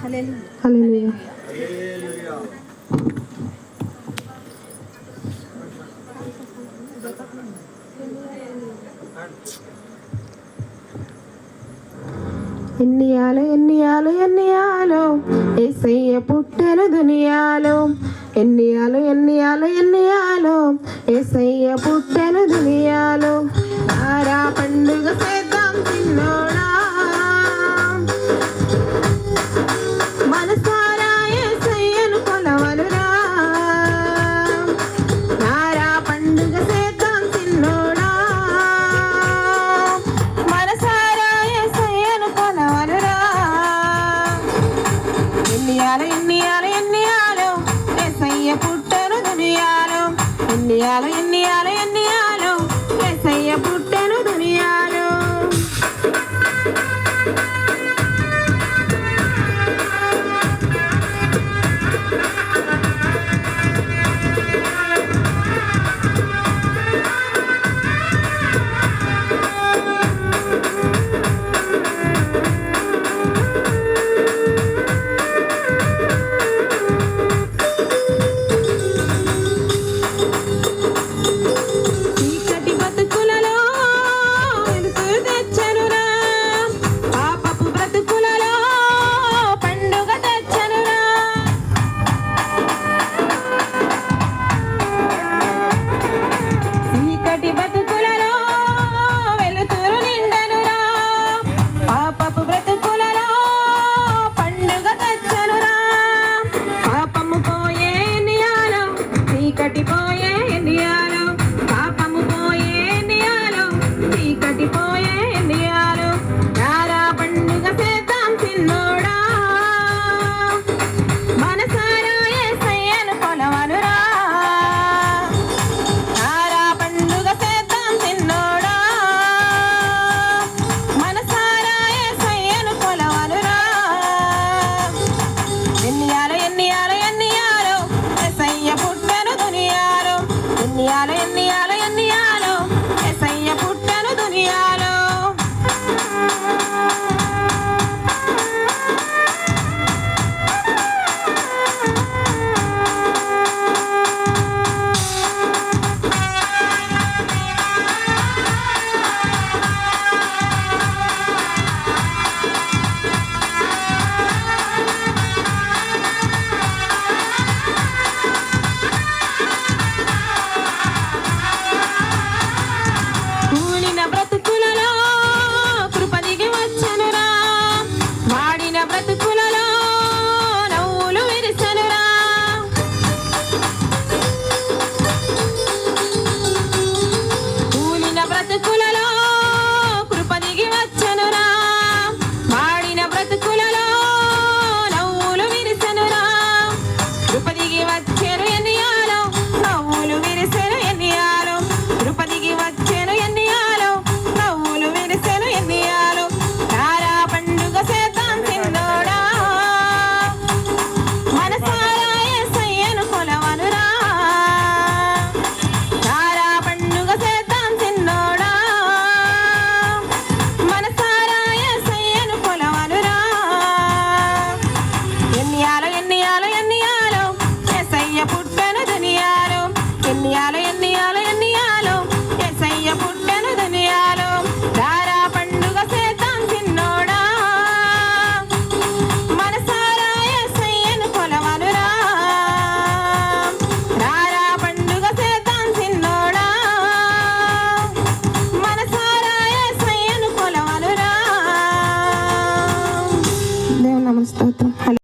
హల్లెలూయా. ఎన్నియాలో ఎన్నియాలో ఎన్నియాలో యేసయ్య పుట్టెను దునియాలో. ఎన్నియాలో ఎన్నియాలో ఎన్నియాలో యేసయ్య పుట్టెను దునియాలో. ఆరా పండుగ చేద్దాం చిన్నోడా, మనసారా యేసయ్యను కొలవలురా. ఆరా పండుగ చేద్దాం చిన్నోడా, మనసారా యేసయ్యను కొలవలురా. ఎన్నియాలో ఎన్నియాలో ఎన్నియాలో యేసయ్య పుట్టెను దునియాలో. ఎన్నియాలో ఎన్నియాలో ఎన్నియాలో యేసయ్య పుట్టెను దునియాలో. చీకటిపోయే ఎన్నియాలో, పాపము పోయే ఎన్నియాలో, చీకటిపోయే ఎన్నియాలో. రారా పండుగ చేద్దాం చిన్నోడా, మనసారా యేసయ్యను కొలవనురా. రారా పండుగ చేద్దాం చిన్నోడా, మనసారా యేసయ్యను కొలవనురా. ఎన్నియాలో ఎన్నియాలో ఎన్నియాలో యేసయ్య పుట్టెను దునియాలో. ఎన్నియాలో ఎన్నియాలో ఎన్నియాలో యేసయ్య పుట్టెను దునియాలో. బ్రతుకులలో కృప దిగి వచ్చనురా, వాడిన బ్రతుకులలో నవ్వులు విరిసెనురా. కూలిన బ్రతుకులలో కృప దిగి వచ్చనురా, వాడిన బ్రతుకులలో నవ్వులు విరిసెనురా. కృప దిగి వచ్చెను ఎన్నియాలో, నవ్వులు విరిసెను ఎన్నియాలో. కృప దిగి వచ్చెను ఎన్నియాలో, నవ్వులు విరిసెను ఎన్నియాలో. రారా పండుగ చేద్దాం చిన్నోడా, మనసారా యేసయ్యను కొలవనురా. రారా పండుగ చేద్దాం చిన్నోడా, మనసారా యేసయ్యను కొలవనురా. ఎన్నియాలో ఎన్నియాలో ఎన్నియాలో యేసయ్య పుట్టెను దునియాలో. ఎన్నియాలో ఎన్నియాలో ఎన్నియాలో యేసయ్య పుట్టెను దునియాలో. రారా పండుగ చేద్దాం చిన్నోడా, మనసారా యేసయ్యను కొలవనురా. రారా పండుగ చేద్దాం చిన్నోడా, మనసారా యేసయ్యను కొలవనురా. దేవుని నామమున స్తోత్రం.